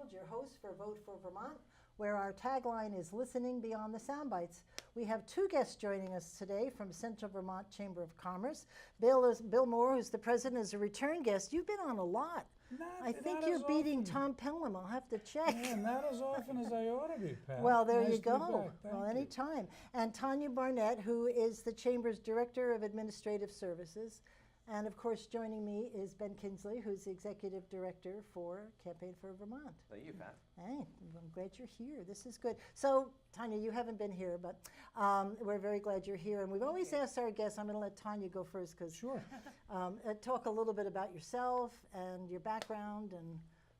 McDonald, your host for Vote for Vermont, where our tagline is Listening Beyond the Soundbites. We have two guests joining us today from Central Vermont Chamber of Commerce. Bill Moore, who's the president, is a return guest. You've been on a lot. I think you're beating Tom Pelham. I'll have to check. Yeah, not as often as I ought to be, Pat. Well, there nice you go. Well, anytime. And Tonya Barnett, who is the Chamber's Director of Administrative Services. And of course, joining me is Ben Kinsley, who's the Executive Director for Campaign for Vermont. Thank you, Pat. Hey, I'm glad you're here. This is good. So, Tonya, you haven't been here, but we're very glad you're here. And we've always asked our guests, I'm going to let Tonya go first, because Sure. Talk a little bit about yourself and your background and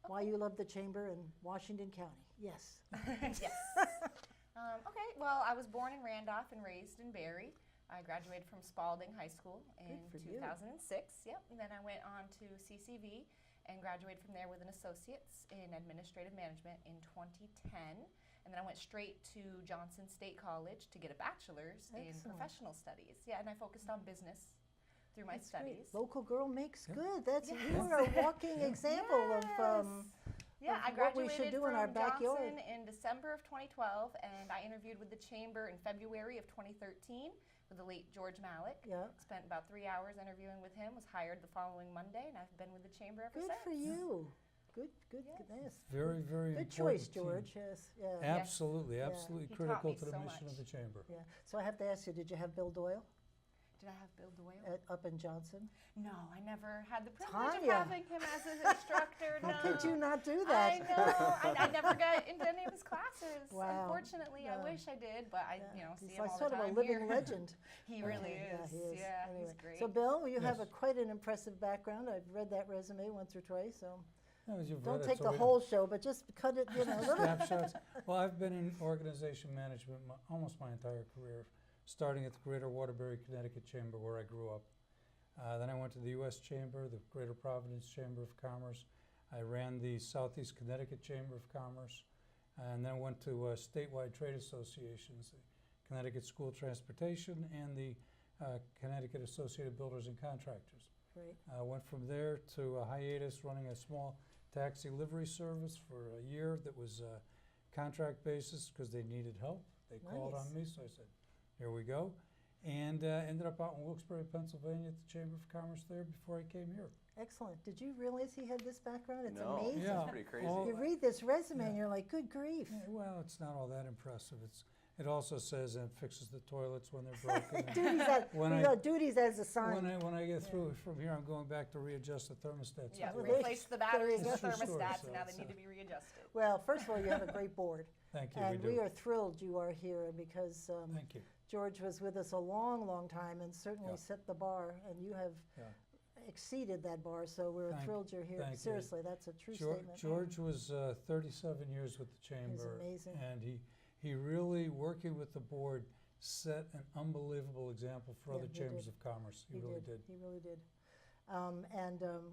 why you love the Chamber and Washington County. Yes. Yes. Okay, well, I was born in Randolph and raised in Barry. I graduated from Spalding High School in 2006. Yep, and then I went on to CCV and graduated from there with an associate's in administrative management in 2010. And then I went straight to Johnson State College to get a bachelor's in professional studies. Yeah, and I focused on business through my studies. Great. Local girl makes good. That's you are a walking example of yeah, I what we graduated should do from in our backyard. Johnson in December of 2012, and I interviewed with the Chamber in February of 2013 with the late George Malik. Yeah. Spent about 3 hours interviewing with him, was hired the following Monday, and I've been with the Chamber ever since. Good for you. Good, yes. Very, very good important choice, team. George. Yes, yeah. Absolutely, Yeah. absolutely He critical taught me to the so mission much. of the Chamber. Yeah. So I have to ask you, did you have Bill Doyle Did I have Bill Doyle? up in Johnson? No, I never had the privilege of Tonya. having him as an instructor. How No. could you not do that? I know. I never got into any of his classes. Wow. Unfortunately, I Yeah. wish I did, but I, see He's him like all sort the of a time living here. legend. He really Yeah, is. he is. Yeah, Anyway. he's great. So, Bill, you have Yes. quite an impressive background. I've read that resume once or twice, so No, as you've don't read it, take so the we whole show, but just cut it, a little. snapshots. Well, I've been in organization management almost my entire career, starting at the Greater Waterbury, Connecticut Chamber, where I grew up. Then I went to the U.S. Chamber, the Greater Providence Chamber of Commerce. I ran the Southeast Connecticut Chamber of Commerce, and then went to statewide trade associations, the Connecticut School Transportation and the Connecticut Associated Builders and Contractors. Great. Went from there to a hiatus running a small taxi livery service for a year that was contract basis because they needed help. They called Nice. on me, so I said, here we go. And ended up out in Wilkes-Barre, Pennsylvania at the Chamber of Commerce there before I came here. Excellent. Did you realize he had this background? It's No. amazing. Yeah. That's pretty crazy. You read this resume and Yeah. you're like, good grief. Yeah, well, it's not all that impressive. It also says it fixes the toilets when they're broken. Duties as assigned. When I get through from here, I'm going back to readjust the thermostats. Yeah, Well, replace the batteries and there the you go. thermostats, So and now they it's, need to be readjusted. Well, first of all, you have a great board. Thank you. And we we do. are thrilled you are here because Thank you. George was with us a long, long time and certainly Yeah. set the bar, and you have Yeah. exceeded that bar, so we're thrilled you're here. thank you. Seriously, that's a true statement. George was 37 years with the Chamber. amazing. And he really, working with the board, set an unbelievable example for Yeah, other he chambers did. of commerce. He really did. He really did.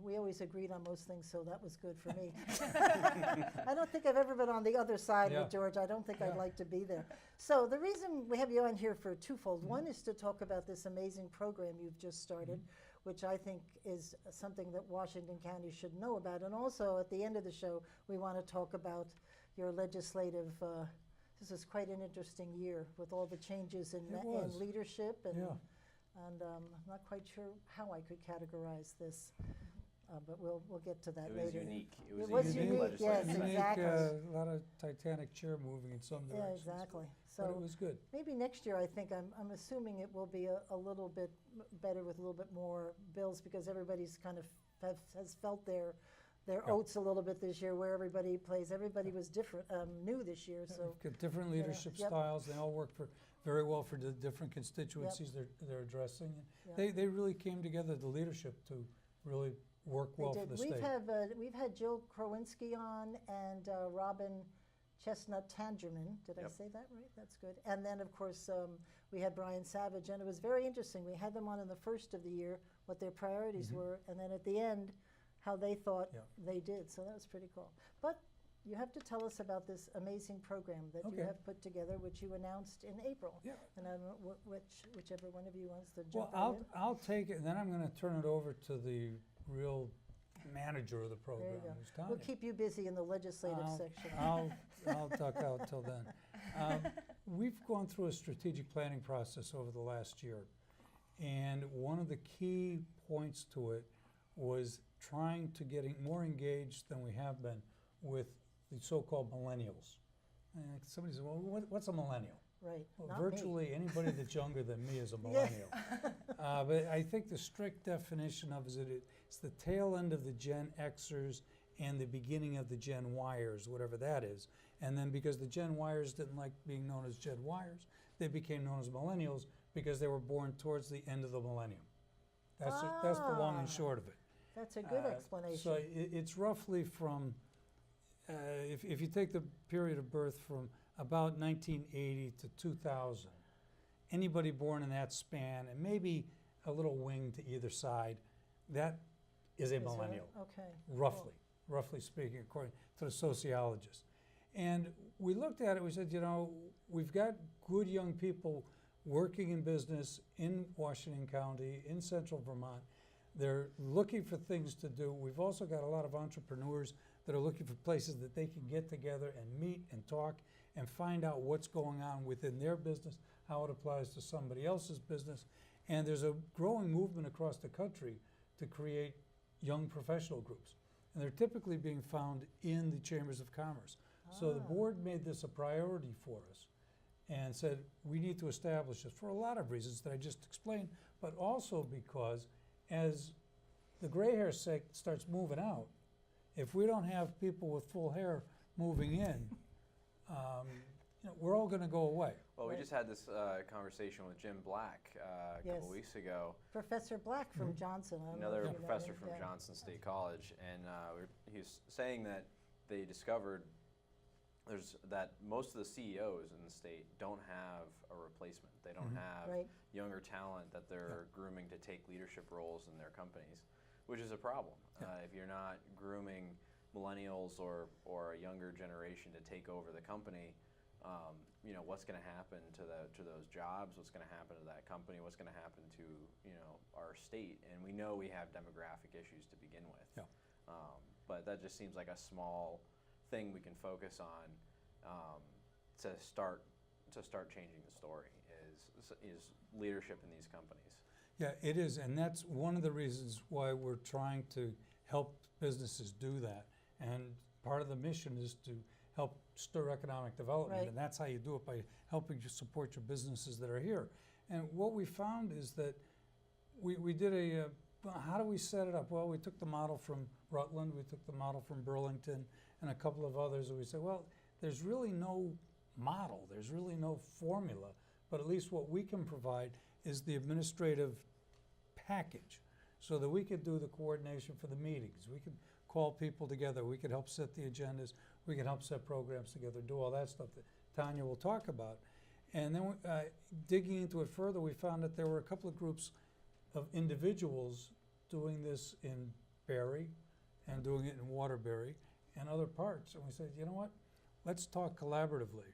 We always agreed on most things, so that was good for me. I don't think I've ever been on the other side Yeah. with George. I don't think I'd Yeah. like to be there. So the reason we have you on here for twofold. One is to talk about this amazing program you've just started, which I think is something that Washington County should know about. And also at the end of the show, we want to talk about your legislative. This is quite an interesting year with all the changes in leadership and. And I'm not quite sure how I could categorize this, but we'll get to that It was later. unique. It was unique, legislative yes, session. exactly. A lot of Titanic chair moving in some Yeah, directions. exactly. But it So was good. maybe next year, I think, I'm assuming it will be a little bit better with a little bit more bills because everybody's kind of has felt their oats a little bit this year where everybody plays. Everybody was different, new this year, so. We've got different leadership Yep. styles. They all work very well for the different constituencies they're addressing. And they really came together, the leadership, to really work well for the state. We've had Jill Krowinski on and Robin Chestnut Tangerman. Did I say that right? That's good. And then, of course, we had Brian Savage, and it was very interesting. We had them on in the first of the year, what their priorities were, and then at the end, how they thought they did. So that was pretty cool. But you have to tell us about this amazing program that you have put together, which you announced in April. Yeah. And I don't know whichever one of you wants to jump Well, in. I'll take it, and then I'm going to turn it over to the real manager of the program, There you go. who's Tonya. We'll keep you busy in the legislative I'll- section. I'll duck out till then. We've gone through a strategic planning process over the last year, and one of the key points to it was trying to get more engaged than we have been with the so-called millennials. And somebody said, well, what's a millennial? Right, Well, not me. virtually anybody that's younger than me is a Yeah. millennial. But I think the strict definition of it is that it's the tail end of the Gen Xers and the beginning of the Gen Yers, whatever that is. And then because the Gen Yers didn't like being known as Gen Yers, they became known as millennials because they were born towards the end of the millennium. That's the long and short of it. That's a good explanation. So it's roughly from, if you take the period of birth from about 1980 to 2000, anybody born in that span, and maybe a little wing to either side, that is a Is that- millennial, Okay. roughly speaking, according to the sociologists. And we looked at it, we said, you know, we've got good young people working in business in Washington County, in central Vermont. They're looking for things to do. We've also got a lot of entrepreneurs that are looking for places that they can get together and meet and talk and find out what's going on within their business, how it applies to somebody else's business. And there's a growing movement across the country to create young professional groups. And they're typically being found in the chambers of commerce. So the board made this a priority for us and said, we need to establish this for a lot of reasons that I just explained, but also because as the gray hair starts moving out, if we don't have people with full hair moving in, we're all going to go away. Well, we Right. just had this conversation with Jim Black a Yes. couple weeks ago, Professor Black from Johnson. I don't know if another you know professor him. from Yeah. Johnson State College, and he was saying that they discovered that most of the CEOs in the state don't have a replacement. They don't have Right. younger talent that they're grooming to take leadership roles in their companies, which is a problem. If you're not grooming millennials or a younger generation to take over the company, what's going to happen to those jobs? What's going to happen to that company? What's going to happen to our state? And we know we have demographic issues to begin with. Yeah. But that just seems like a small thing we can focus on to start changing the story is leadership in these companies. Yeah, it is, and that's one of the reasons why we're trying to help businesses do that. And part of the mission is to help stir economic development, Right. and that's how you do it, by helping you support your businesses that are here. And what we found is that we did how do we set it up? Well, we took the model from Rutland, we took the model from Burlington, and a couple of others, and we said, well, there's really no model, there's really no formula, but at least what we can provide is the administrative package so that we could do the coordination for the meetings. We could call people together, we could help set the agendas, we could help set programs together, do all that stuff that Tonya will talk about. And then digging into it further, we found that there were a couple of groups of individuals doing this in Barry and doing it in Waterbury and other parts. And we said, you know what, let's talk collaboratively.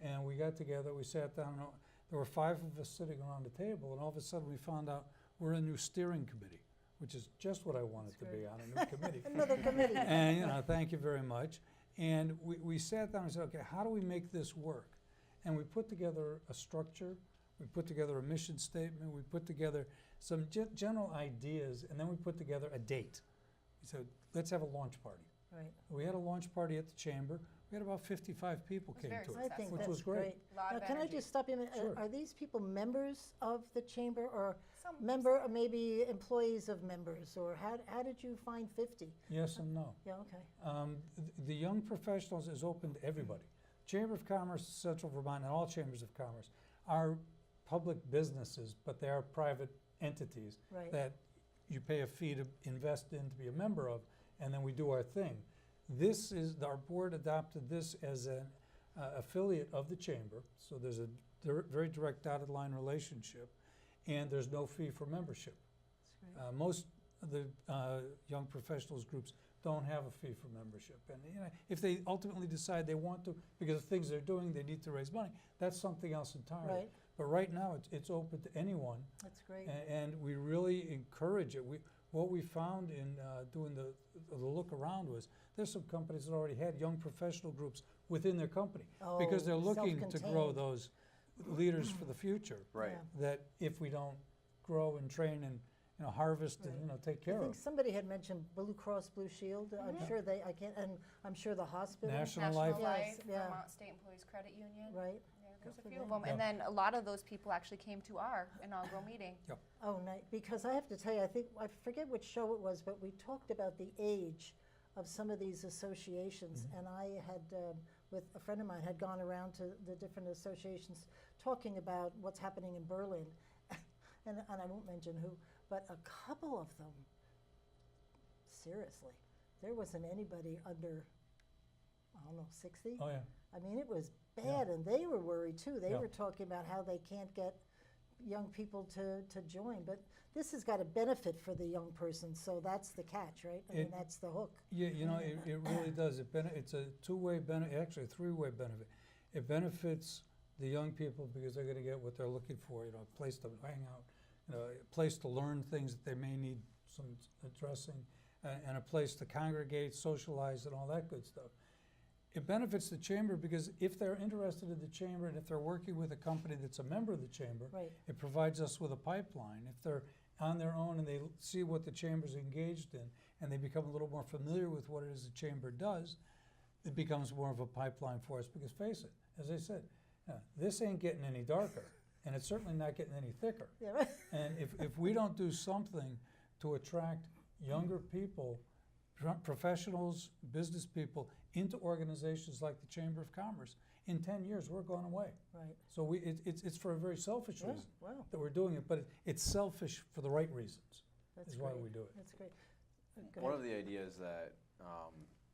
And we got together, we sat down, and there were 5 of us sitting around the table, and all of a sudden we found out we're a new steering committee, which is just what I wanted to be, on a new committee. Another committee. And thank you very much. And we sat down and said, okay, how do we make this work? And we put together a structure, we put together a mission statement, we put together some general ideas, and then we put together a date. We said, let's have a launch party. Right. We had a launch party at the chamber. We had about 55 people was came very to I it, think which that's was great. Lot Now, of can I energy. just stop you a minute? Sure. Are these people members of the chamber, or Some- or maybe employees of members, or how did you find 50? Yes and no. Yeah, okay. The young professionals is open to everybody. Chamber of Commerce, Central Vermont, and all chambers of commerce are public businesses, but they are private entities Right. that you pay a fee to invest in, to be a member of, and then we do our thing. This is, our board adopted this as an affiliate of the chamber, so there's a very direct dotted line relationship, and there's no fee for membership. That's great. Most of the young professionals groups don't have a fee for membership. And if they ultimately decide they want to, because of things they're doing, they need to raise money, that's something else entirely. Right. But right now, it's open to anyone, That's great. and we really encourage it. What we found in doing the look around was there's some companies that already had young professional groups within their company because they're looking to grow self-contained. those leaders for the future. Right. Yeah. That if we don't grow and train and harvest and take care I of. think somebody had mentioned Blue Cross Blue Shield. I'm sure I can't, and I'm sure the hospital. National Life. Yes, yeah. Vermont State Employees Credit Union. Right. Yeah, there's Good a for few of them. them. And then a lot of those people actually came to our inaugural meeting. Oh, nice. Because I have to tell you, I forget which show it was, but we talked about the age of some of these associations, and I had, with a friend of mine, had gone around to the different associations talking about what's happening in Berlin, and I won't mention who, but a couple of them, seriously, there wasn't anybody under, I don't know, 60? Oh yeah. I mean, it was bad, and they were worried too. They Yeah. were talking about how they can't get young people to join, but this has got a benefit for the young person, so that's the catch, right? I mean, that's the hook. Yeah, it really does. It's a two-way benefit, actually a three-way benefit. It benefits the young people because they're going to get what they're looking for, a place to hang out, a place to learn things that they may need some addressing, and a place to congregate, socialize, and all that good stuff. It benefits the chamber because if they're interested in the chamber and if they're working with a company that's a member of the chamber, Right. it provides us with a pipeline. If they're on their own and they see what the chamber's engaged in and they become a little more familiar with what it is the chamber does, it becomes more of a pipeline for us because face it, as I said, this ain't getting any darker and it's certainly not getting any thicker. Yeah, right. And if we don't do something to attract younger people, professionals, business people, into organizations like the Chamber of Commerce, in 10 years we're going away. Right. So it's for a very selfish Yeah, reason wow. that we're doing it, but it's selfish for the right reasons. That's is great. why we do it. That's great. Go One ahead. of the ideas that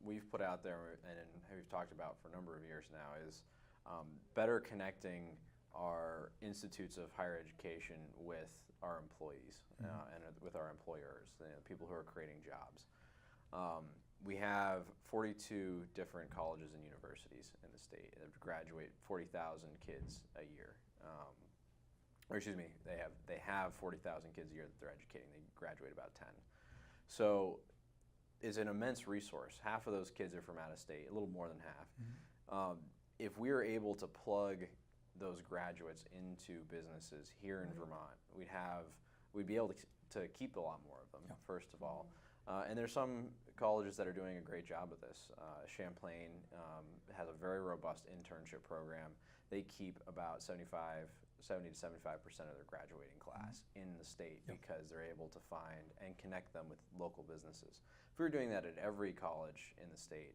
we've put out there and we've talked about for a number of years now is better connecting our institutes of higher education with our employees and with our employers, people who are creating jobs. We have 42 different colleges and universities in the state that graduate 40,000 kids a year. Or excuse me, they have 40,000 kids a year that they're educating. They graduate about 10. So it's an immense resource. Half of those kids are from out of state, a little more than half. If we were able to plug those graduates into businesses here in Vermont, we'd be able to keep a lot more of them, first of all. And there's some colleges that are doing a great job of this. Champlain has a very robust internship program. They keep about 70 to 75% of their graduating class in the state because they're able to find and connect them with local businesses. If we were doing that at every college in the state,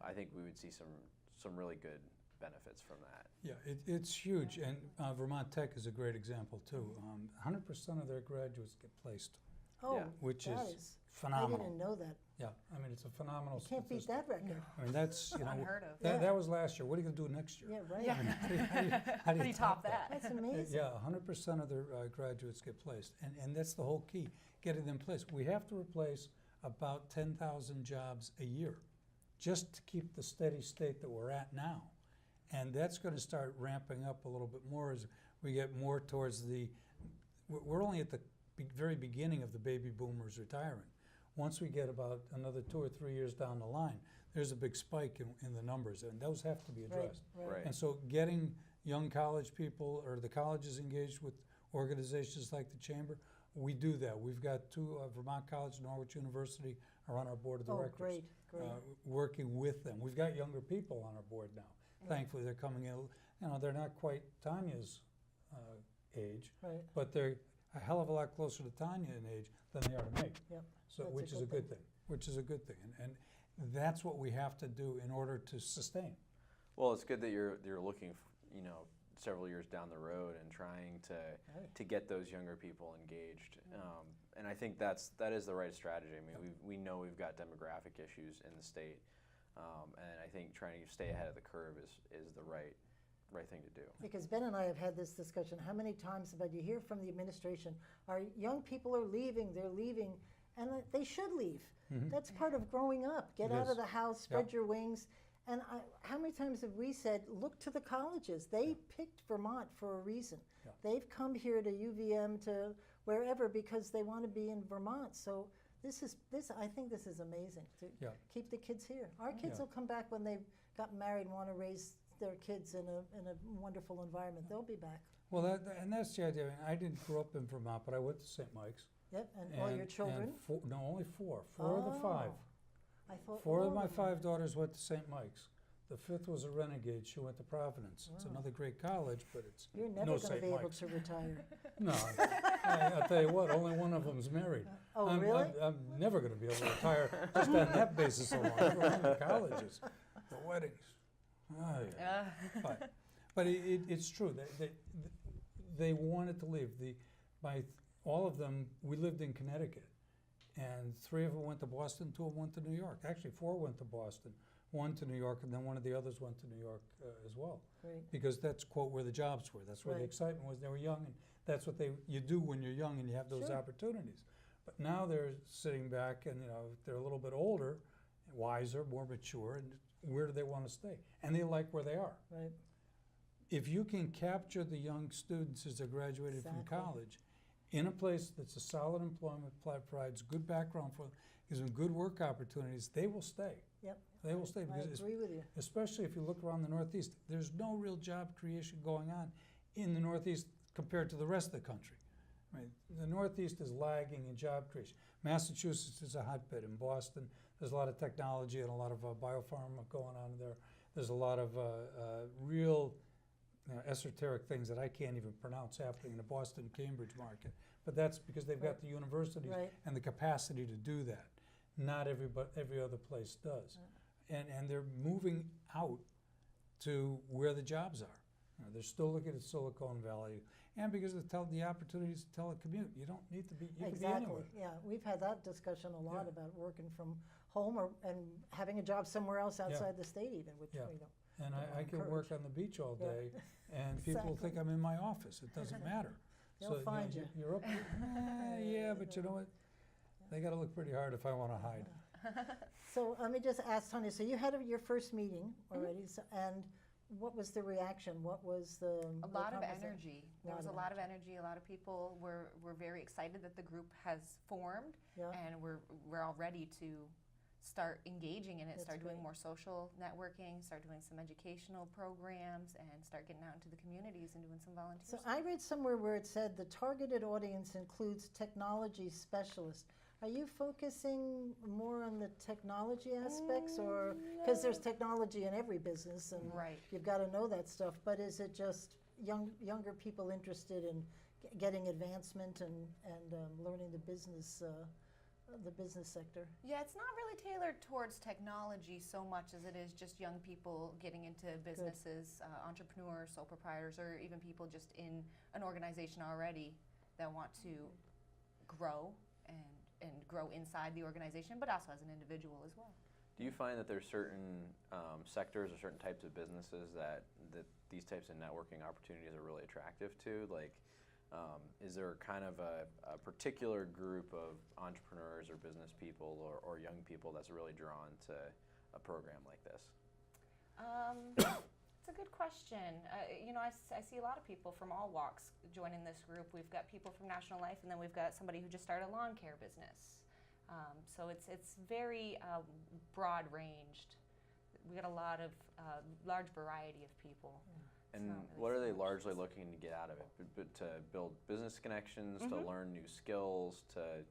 I think we would see some really good benefits from that. Yeah, it's huge, and Vermont Tech is a great example too. 100% of their graduates get placed, Oh, which that is phenomenal. I didn't know that. Yeah, I mean, it's a phenomenal Can't beat statistic. that record. I mean, that's, Unheard of. that was last year. What are you going to do next year? Yeah, right. Yeah. How do How do you top that? That's amazing. Yeah, 100% of their graduates get placed, and that's the whole key, getting them placed. We have to replace about 10,000 jobs a year just to keep the steady state that we're at now. And that's going to start ramping up a little bit more as we get more towards we're only at the very beginning of the baby boomers retiring. Once we get about another 2 or 3 years down the line, there's a big spike in the numbers, and those have to be addressed. Right. And so getting young college people or the colleges engaged with organizations like the Chamber, we do that. We've got two, Vermont College and Norwich University are on our board of directors. Oh, great, great. Working with them. We've got younger people on our board now. Thankfully, they're coming in, they're not quite Tonya's age, Right. but they're a hell of a lot closer to Tonya in age than they are to me. Yep. So, That's which is a good thing. Which is a good thing, and that's what we have to do in order to sustain. Well, it's good that you're looking, several years down the road and trying to get those younger people engaged. And I think that is the right strategy. I mean, we know we've got demographic issues in the state, and I think trying to stay ahead of the curve is the right thing to do. Because Ben and I have had this discussion how many times, but you hear from the administration, our young people are leaving, they're leaving, and they should leave. That's part of growing up. Get It out is. of the house, spread your wings. And how many times have we said, look to the colleges? They picked Vermont for a reason. They've come here to UVM, to wherever, because they want to be in Vermont. So I think this is amazing to Yeah. keep the kids here. Our kids Yeah. will come back when they've gotten married and want to raise their kids in a wonderful environment. They'll be back. Well, and that's the idea. I mean, I didn't grow up in Vermont, but I went to St. Mike's. Yep, and all your children. No, only four. Four of the five. I thought Four all of my them. 5 daughters went to St. Mike's. The fifth was a renegade. She went to Providence. It's another great college, but it's You're never no going to St. be able Mike's. to retire. No, I'll tell you what. Only one of them's married. Oh, I'm, really? I'm never going to be able to retire just on that basis alone. We're in the colleges, the weddings. Oh, yeah. But it's true. They wanted to leave. All of them, we lived in Connecticut, and 3 of them went to Boston, 2 of them went to New York. Actually, 4 went to Boston, 1 to New York, and then one of the others went to New York as well. Great. Because that's, quote, where the jobs were. That's where the Right. excitement was. They were young, and that's what you do when you're young and you have those Sure. opportunities. But now they're sitting back, and they're a little bit older, wiser, more mature, and where do they want to stay? And they like where they are. Right. If you can capture the young students as they're graduated from Exactly. college in a place that's a solid employment, provides good background for them, gives them good work opportunities, they will stay. Yep. They will stay, I because agree with you. especially if you look around the Northeast, there's no real job creation going on in the Northeast compared to the rest of the country. Right? The Northeast is lagging in job creation. Massachusetts is a hotbed. In Boston, there's a lot of technology and a lot of biopharma going on there. There's a lot of real esoteric things that I can't even pronounce happening in the Boston-Cambridge market. But that's because they've got the universities Right. and the capacity to do that. Not every other place does. And they're moving out to where the jobs are. They're still looking at Silicon Valley. And because of the opportunities to telecommute, you don't need to be, you can be Exactly. anywhere. Yeah, we've had that discussion a lot Yeah. about working from home and having a job somewhere else outside the state, even, which Yeah. we don't. And I can encourage. work on the beach all Yeah. day, and people will think I'm in my office. It doesn't matter. They'll find you. You're up. Yeah, but you know what? They got to look pretty hard if I want to hide. So let me just ask Tonya, so you had your first meeting already, and what was the reaction? What was the A lot of conversation? energy. There was a lot of energy. A lot of people were very excited that the group has formed, Yeah. and we're all ready to start engaging in it, That's start doing great. more social networking, start doing some educational programs, and start getting out into the communities and doing some volunteer So stuff. I read somewhere where it said the targeted audience includes technology specialists. Are you focusing more on the technology aspects, or because there's technology in every business and Right. you've got to know that stuff? But is it just younger people interested in getting advancement and learning the business sector? Yeah, it's not really tailored towards technology so much as it is just young people getting into businesses, entrepreneurs, sole proprietors, or even people just in an organization already that want to grow and grow inside the organization, but also as an individual as well. Do you find that there's certain sectors or certain types of businesses that these types of networking opportunities are really attractive to? Like, is there kind of a particular group of entrepreneurs or business people or young people that's really drawn to a program like this? It's a good question. I see a lot of people from all walks joining this group. We've got people from National Life, and then we've got somebody who just started a lawn care business. So it's very broad ranged. We got a lot of large variety of people. And not really what are they so much largely looking to get out of it? To build business connections, to Mhm. learn new skills, to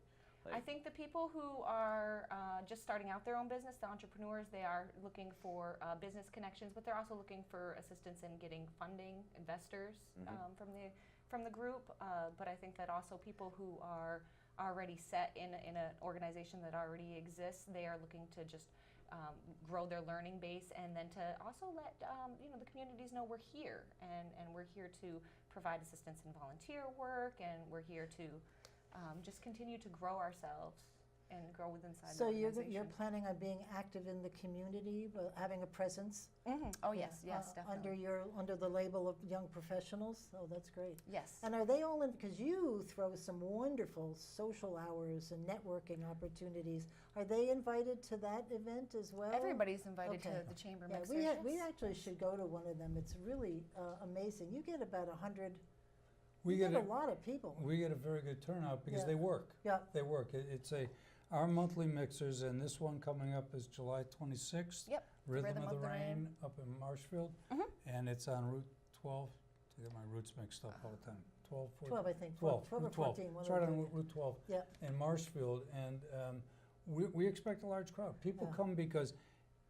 I think the people who are just starting out their own business, the entrepreneurs, they are looking for business connections, but they're also looking for assistance in getting funding, investors from the group. But I think that also people who are already set in an organization that already exists, they are looking to just grow their learning base, and then to also let the communities know we're here, and we're here to provide assistance in volunteer work, and we're here to just continue to grow ourselves and grow within inside So the organization. you're planning on being active in the community, having a presence? Oh yes, definitely. Under the label of young professionals? Oh, that's great. Yes. And are they all in, because you throw some wonderful social hours and networking opportunities. Are they invited to that event as well? Everybody's invited Okay. to the chamber Yeah, mixers. we actually should go to one of them. It's really amazing. You get about 100, We you get get a lot of people. We get a very good turnout because Yeah. they work. Yeah. They work. It's Our monthly mixers, and this one coming up is July 26th. Yep. Rhythm of the Rain up in Marshfield. Mhm. And it's on Route 12. I get my routes mixed up all the time. 12, 14. 12, I think. 12, 12 or Route 12. 14. one It's of right the on two. Route 12 Yeah. in Marshfield. And we expect a large crowd. People Yeah. come because,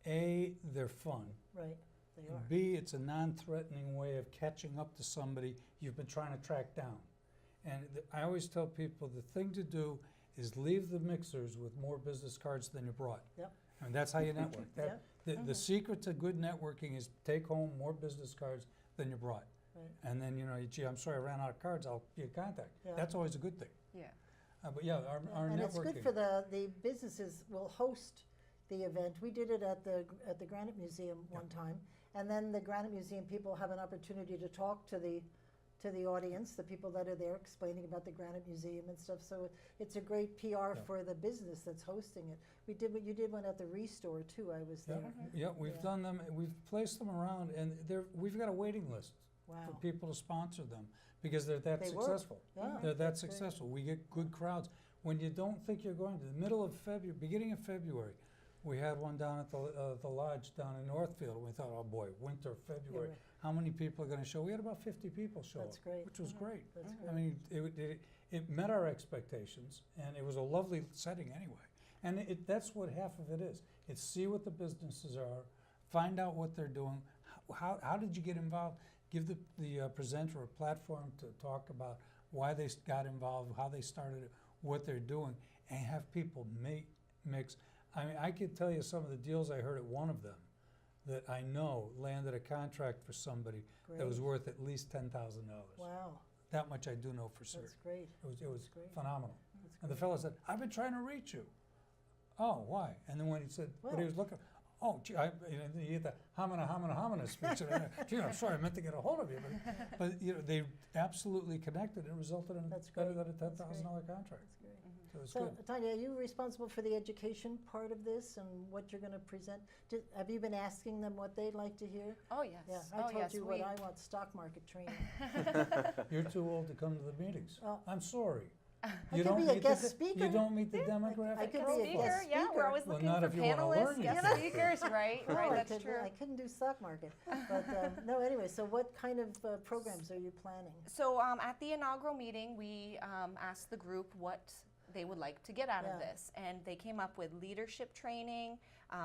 A, they're fun. Right. They are. And B, it's a non-threatening way of catching up to somebody you've been trying to track down. And I always tell people the thing to do is leave the mixers with more business cards than you brought. Yep. And that's how you network. The secret to good networking is take home more business cards than you brought. Right. And then, gee, I'm sorry I ran out of cards, I'll be in contact. Yeah. That's always a good thing. Yeah. But yeah, our And networking. it's good for the businesses will host the event. We did it at the Granite Museum one time, and then the Granite Museum people have an opportunity to talk to the audience, the people that are there, explaining about the Granite Museum and stuff. So it's a great PR for the business that's hosting it. You did one at the Restore too. I was Yeah, there. yeah, we've done them, we've placed them around, and we've got a waiting list Wow. for people to sponsor them because they're that They work. successful. Yeah, They're that that's great. successful. We get good crowds. When you don't think you're going to, the middle of February, beginning of February, we had one down at the lodge down in Northfield. We thought, oh boy, winter, February, right. how many people are going to show? We had about 50 people show That's up, great. which was great. That's I great. mean, it met our expectations, and it was a lovely setting anyway. And that's what half of it is. It's see what the businesses are, find out what they're doing. How did you get involved? Give the presenter a platform to talk about why they got involved, how they started it, what they're doing, and have people mix. I mean, I could tell you some of the deals I heard at one of them that I know landed a contract for somebody that was Great. worth at least $10,000. Wow. That much I do know for certain. That's great. It was great. phenomenal. That's And the great. fellow said, I've been trying to reach you. Oh, why? And then when he said what he Well. was looking, oh, gee, you get the homina speech. And gee, I'm sorry, I meant to get a hold of you. But they absolutely connected and resulted in That's better great. than a That's $10,000 contract. That's great. So it's So, good. Tonya, are you responsible for the education part of this and what you're going to present? Have you been asking them what they'd like to hear? Oh yes. Yeah, I oh told yes. you we, what I want, stock market training. You're too old to come to the meetings. Oh. I'm sorry. I could be a meet guest the, speaker. You don't meet the demographic. I could profile. be a guest speaker. Yeah, we're always Well, looking not for if you wanna panelists, learn guest anything. speakers. Right. No, Right. I That's true. I couldn't do stock market. But no, anyway, so what kind of programs are you planning? So at the inaugural meeting, we asked the group what they would like to get out of Yeah. this, and they came up with leadership training,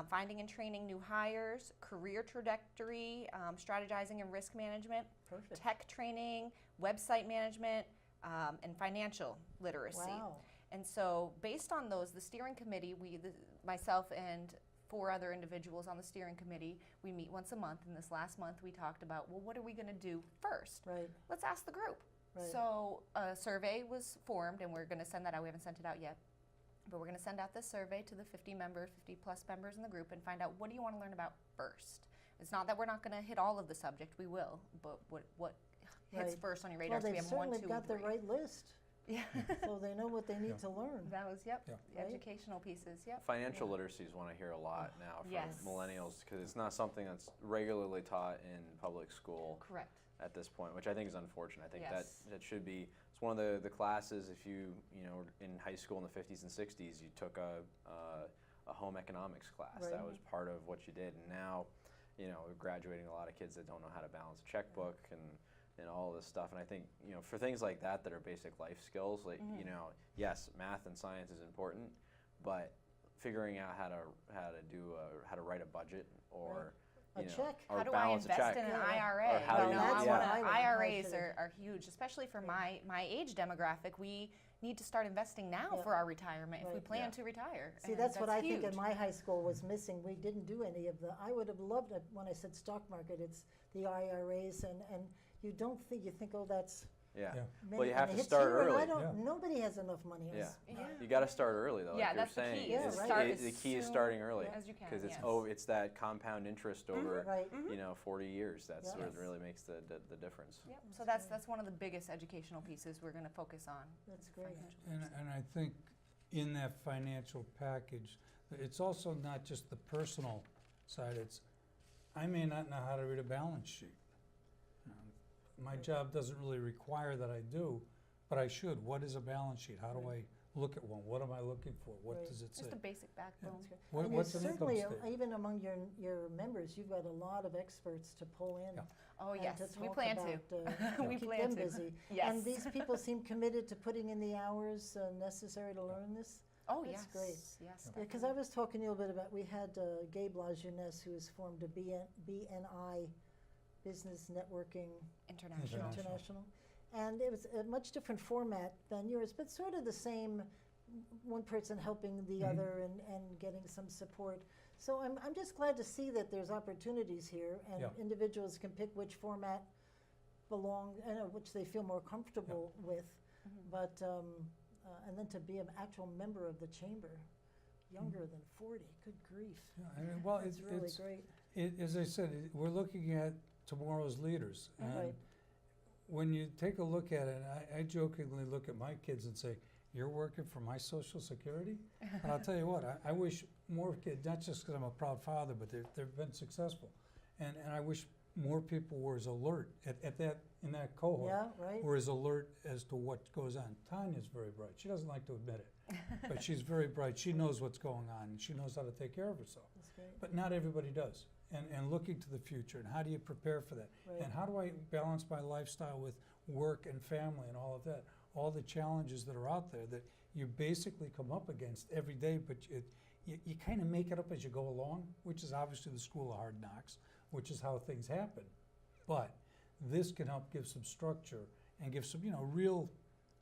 finding and training new hires, career trajectory, strategizing and risk management, Perfect. tech training, website management, and financial literacy. Wow. And so, based on those, the steering committee, myself and 4 other individuals on the steering committee, we meet once a month. And this last month, we talked about, well, what are we going to do first? Right. Let's ask the group. Right. So a survey was formed, and we're going to send that out. We haven't sent it out yet, but we're going to send out this survey to the 50 plus members in the group and find out, what do you want to learn about first? It's not that we're not going to hit all of the subject. We will, but what hits Right. first on your radar? Well, So we they've have 1, 2, certainly got and the 3. right list, Yeah. so they know what they need to learn. That was, Yeah. the Right. educational pieces, yep. Financial literacy is one I hear a lot now from Yes. millennials because it's not something that's regularly taught in public school Correct. at this point, which I think is unfortunate. I think Yes. that should be. It's one of the classes. If you were in high school in the 50s and 60s, you took a home economics class. Right. That was part of what you did. And now, we're graduating a lot of kids that don't know how to balance a checkbook and all this stuff. And I think for things like that are basic life skills, like yes, math and science is important, but figuring out how to write a budget or A check. or How do I balance a invest check. in an Yeah. IRA? Or how do you- I yeah. wanna- I IRAs should've- are huge, especially for my age demographic. We need to start investing now Yeah. for our retirement if we Right. plan Yeah. to retire. See, and that's what I think huge. in my high school was missing. We didn't do any of I would have loved it when I said stock market, it's the IRAs and you don't think, you think, oh, that's Yeah. Yeah. Well, you and have it to hits start here, and early. I don't, Yeah. nobody has enough money. Yeah. Yeah. You got to start early though. Yeah, like that's the you're saying. key. Yeah, It's- right. it- the key is starting early as you can, because yes. it's that compound interest over Right. 40 years. That's Yeah. what really makes the difference. Yep. So that's one of the biggest educational pieces we're going to focus on. That's great. And I think in that financial package, it's also not just the personal side. It's, I may not know how to read a balance sheet. My job doesn't really require that I do, but I should. What is a balance sheet? How do I look at one. What am I looking for? What Right. does it say? Just a basic backbone. That's great. What- And what's there's an income certainly, statement? even among your members, you've got a lot of experts to pull in. Yeah. Oh, and yes, to we talk plan to. about, We keep plan them to. busy. Yes. And these people seem committed to putting in the hours necessary to learn this. Oh, That's yes. great. Yes, Because I was talking to you a little bit about, we had Gabe LaJeunesse, who has formed a BNI, Business Networking International. International. And it was a much different format than yours, but sort of the same, one person helping the Mhm. other and getting some support. So I'm just glad to see that there's opportunities here, and Yeah. individuals can pick which format which they feel more comfortable with. Mhm. But, and then to be an actual member of the chamber, younger than 40, good grief. Yeah, I mean, well, That's really it's, great. as I said, we're looking at tomorrow's leaders. And Right. when you take a look at it, I jokingly look at my kids and say, "You're working for my Social Security?" And I'll tell you what, I wish more kids, not just because I'm a proud father, but they've been successful. And I wish more people were as alert in that cohort. Yeah, right? Were as alert as to what goes on. Tanya's very bright. She doesn't like to admit it, but she's very bright. She knows what's going on, and she knows how to take care of herself. That's great. But not everybody does. And looking to the future, and how do you prepare for that? Right. And how do I balance my lifestyle with work and family and all of that? All the challenges that are out there that you basically come up against every day, but you kind of make it up as you go along, which is obviously the school of hard knocks, which is how things happen. But this can help give some structure and give some, real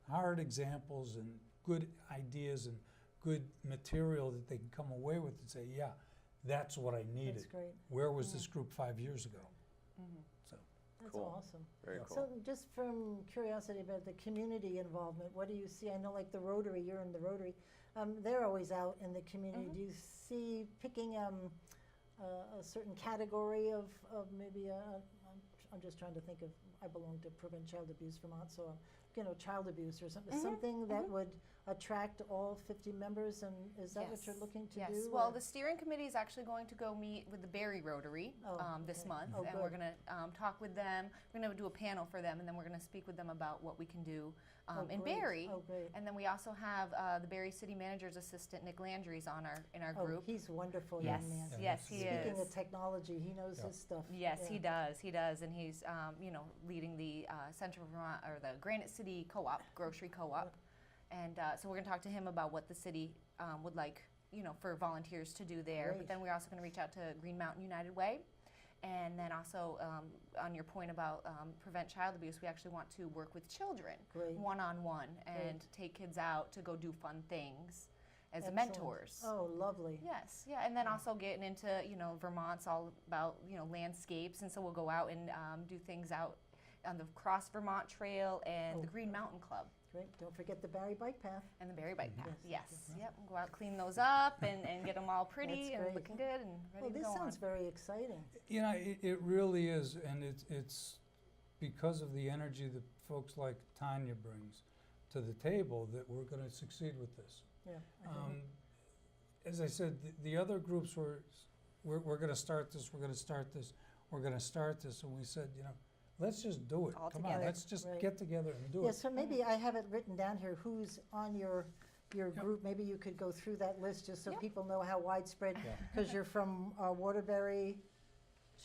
hard examples and good ideas and good material that they can come away with and say, yeah, that's what I needed. That's great. Where was this group 5 years ago? Mhm. So, That's Cool. awesome. Very Yeah. cool. So just from curiosity about the community involvement, what do you see? I know like the Rotary, you're in the Rotary, they're always out in the community. Mhm. Do you see picking a certain category of maybe I'm just trying to think of, I belong to Prevent Child Abuse Vermont, so child abuse or something, Mhm, something that mhm. would attract all 50 members, and is that what you're Yes, looking to yes. do? Well, or- the steering committee is actually going to go meet with the Barry Rotary this okay. month, Oh, and we're good. going to talk with them. We're going to do a panel for them, and then we're going to speak with them about what we can do in great. Barry. Oh, great. And then we also have the Barry City Manager's assistant, Nick Landry's in our Oh, group. he's a wonderful Yes, young man. Yeah, yes, he is. Speaking of technology, he knows Yeah. his stuff. Yes, Yeah. he does, and he's leading the Central Vermont or the Granite City Co-op, grocery co-op, and so we're going to talk to him about what the city would like, for volunteers to do there. Great. But then we're also going to reach out to Green Mountain United Way, and then also on your point about prevent child abuse, we actually want to work with children Great. one-on-one and take kids out to go do fun things as Excellent. mentors. Oh, lovely. Yes, yeah, and then also getting into, Vermont's all about, landscapes, and so we'll go out and do things out on the Cross Vermont Trail and Oh, the Green Mountain Club Great. Don't forget the Barry Bike Path. and the Berry Bike Path. Yes, Yes, yes. yep, we'll go out, clean those up and get them all pretty That's and great. looking good and ready Well, to this go sounds on. very exciting. it really is, and it's because of the energy that folks like Tonya brings to the table that we're going to succeed with this. Yeah. I think As I said, the other groups we're going to start this, we're going to start this, we're going to start this, and we said, let's just do it. All Come on, together. let's just Right. get together and do Yeah, it. so maybe I have it written down here, who's on your Yep. group. Maybe you could go through that list just so Yep. people know how widespread, Yeah. because you're from Waterbury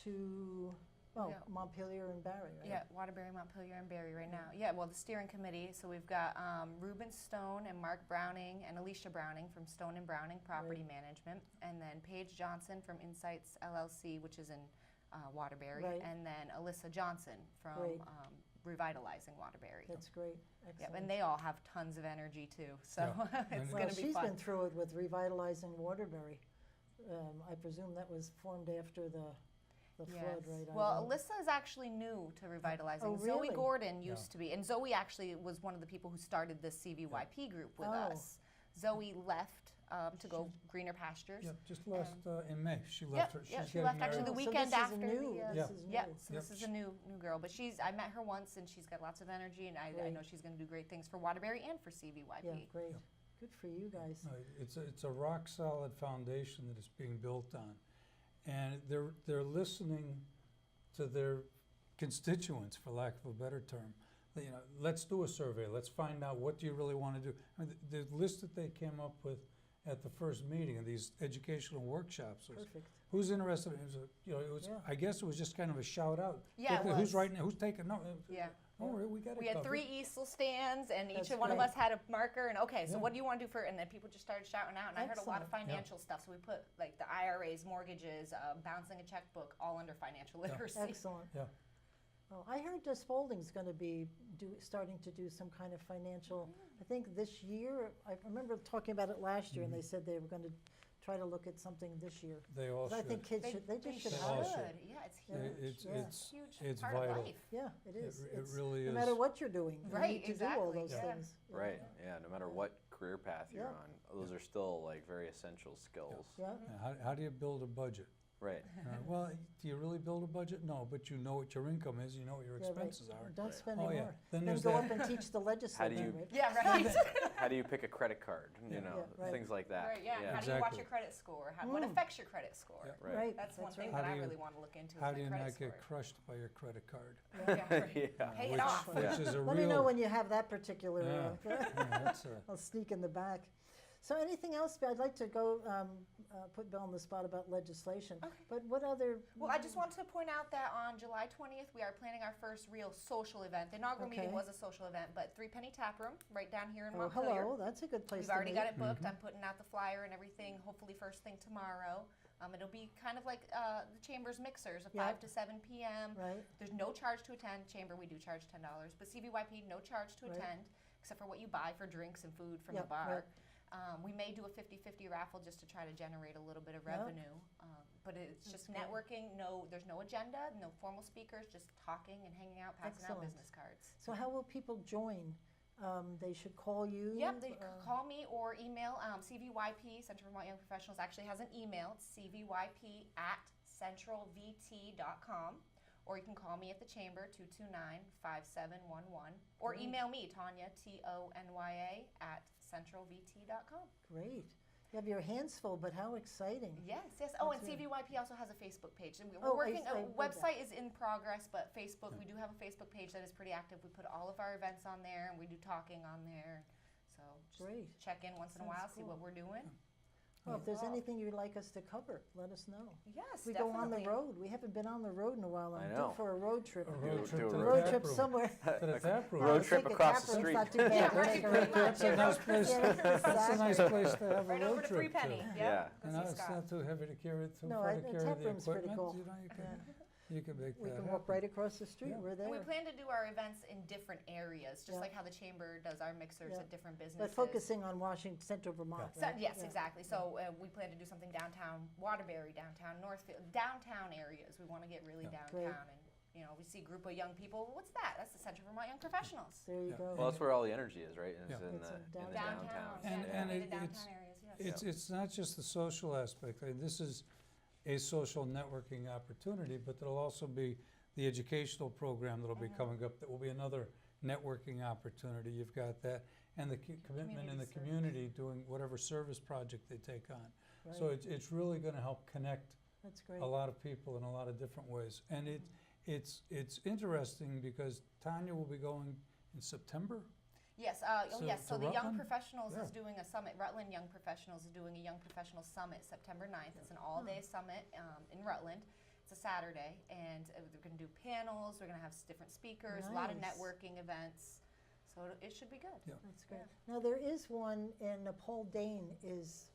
to, Yeah. Montpelier and Barry, right? Yeah, Waterbury, Montpelier, and Barry right now. Yeah, well, the steering committee, so we've got Reuben Stone and Mark Browning and Alicia Browning from Stone and Browning Property Management, and then Paige Johnson from Insights LLC, which is in Waterbury, Right. and then Alyssa Johnson from Great. Revitalizing Waterbury. That's great. Yep, Excellent. and they all have tons of energy too, so Yeah. it's Well, going to be she's fun. been through it with Revitalizing Waterbury. I presume that was formed after the flood, right? Well, Alyssa is actually new to Revitalizing. Oh, Zoe really? Gordon Yeah. used to be, and Zoe actually was one of the people who started this CVYP group with Oh. us. Zoe left to go greener pastures. Yeah, just last in May, she Yep, left her. yep, She's she getting left actually married. the Oh, weekend so this after Is new. the, This Yeah. is new. Yep, so Yep. this is a new girl, but I met her once and she's got lots of energy, and I Great. know she's going to do great things for Waterbury and for CVYP. Yeah, great. Yeah. Good for you guys. No, it's a rock solid foundation that is being built on, and they're listening to their constituents, for lack of a better term. let's do a survey. Let's find out what do you really want to do. I mean, the list that they came up with at the first meeting of these educational workshops was, Perfect. who's interested? It was, it was. Yeah. I guess it was just kind of a shout out. Yeah, it Who's was. writing? Who's taking? No. Yeah. Don't worry, we got it We had covered. 3 easel stands, and each That's one of great. us had a marker. And okay, so Yeah. what do you want to do for? And then people just started shouting out. And I heard a lot of Excellent. financial stuff. So we put like the IRAs, mortgages, bouncing a checkbook, all under financial literacy. Excellent. Yeah. Oh, I heard Spalding's going to be starting to do some kind of financial. I think this year. I remember talking about it last year, and they said they were going to try to look at something this year. They all 'Cause I should. think kids should. They just should They have all it. should. Yeah, it's Yeah. huge. It's Yeah. it's Huge it's part vital. of life. Yeah, it is. It It's- really no is. matter what you're doing, you Right, need to do all exactly, those yeah. things. Right. Yeah. No matter what career path you're Yeah. on, those are still like very essential skills. Yeah. How do you build a budget? Right. Well, do you really build a budget? No, but you know what your income is. You know what your Yeah, right. expenses are. Don't spend Oh, any yeah. more. Then Then there's go that. up and teach the legislature. you- right? Yeah, right. How do you pick a credit card? You know, Yeah, right. things like that. Right, yeah. Yeah. How do you watch Exactly. your credit score? What Mm. affects your credit score? Yeah. Right. Right. That's one thing How that do I you- really want to look into. How is do you my not credit get score. crushed by your credit card? Yeah, right. Yeah. Pay it which, off. which is a Let real. me know when you have that particular. Yeah. Yeah, that's a, I'll sneak in the back. So anything else? I'd like to go put Bill on the spot about legislation. Okay. But what other? Well, I just want to point out that on July 20th, we are planning our first real social event. The inaugural meeting Okay. was a social event, but Three Penny Tap Room right down here in Oh, Montpelier. hello. That's a good place We've to already meet. got it booked. I'm putting out the flyer and everything, hopefully first thing tomorrow. It'll be kind of like the Chamber's mixers, Yeah. 5 to 7 p.m. Right. There's no charge to attend. Chamber, we do charge $10, but CVYP, no charge to Right. attend, except for what you buy for drinks and food from Yeah, the bar. right. We may do a 50-50 raffle just to try to generate a little bit of Yeah. revenue. But it's just great. networking. There's no agenda, no formal speakers, just talking and hanging out, passing out Excellent. business cards. So how will people join? They should call you. Yep, they could call me or email CVYP, Central Vermont Young Professionals, actually has an email. It's cvyp@centralvt.com. Or you can call me at the chamber, 229-5711. Or email me, Tonya, Tonya, @centralvt.com. Great. You have your hands full, but how exciting. Yes, yes. Oh, and That's it. CVYP also has a Facebook page. And we're Oh, working, I read that. website is in progress, but Facebook, we do have a Facebook page that is pretty active. We put all of our events on there, and we do talking on there. So just Great. check in once in a Sounds while, see cool. what we're doing. Well, if there's Involved. anything you'd like us to cover, let us know. Yes, We definitely. go on the road. We haven't been on the road in a while. I I'm know. due for a road trip. a Do- road do trip a to the Road tap trip room. somewhere. To the tap room. Road I was trip thinking across the Catherine's street. Not too bad. Yeah, We're right, gonna right, go That's a to- nice place. Yeah, That's a nice place to have a Right road over to trip Three Penny. to. Yeah. And Go see it's Scott. not too heavy to carry, too No, far I- to the carry tap the room's pretty equipment. cool. You know, Yeah. you can make We that can walk happen. right across the street. Yeah. We're And we there. plan to do our events in different areas, just Yeah. like how the chamber does our mixers Yeah. at different businesses. But focusing on Washington, Central Vermont, So, right? yes, Yeah. exactly. So we plan to do something downtown Waterbury, downtown Northfield, downtown areas. We want to get really Yeah. downtown, Great. and we see a group of young people. What's that? That's the Central Vermont Young Professionals. There you Yeah. go. Well, that's where all the energy is, right? Is Yeah. in It's the, in in the downtown. downtown. And- yeah, and in the it- downtown areas. Yes. It's not just the social aspect. I mean, this is a social networking opportunity, but there'll also be the educational program that'll be coming up. That will be another networking opportunity. You've got that, and the commitment in the Community service. community doing whatever service project they take on. So Right. it's really going to help connect That's great. a lot of people in a lot of different ways. And it's interesting because Tonya will be going in September. Yes, So yes. So to the Young Rutland? Professionals Yeah. is doing a summit. Rutland Young Professionals is doing a Young Professional Summit September 9th. It's an all-day summit in Rutland. It's a Saturday, and they're going to do panels. We're going to have different speakers, a lot of Nice. networking events. So it should be good. Yeah. That's great. Now, there is one, and Paul Dane is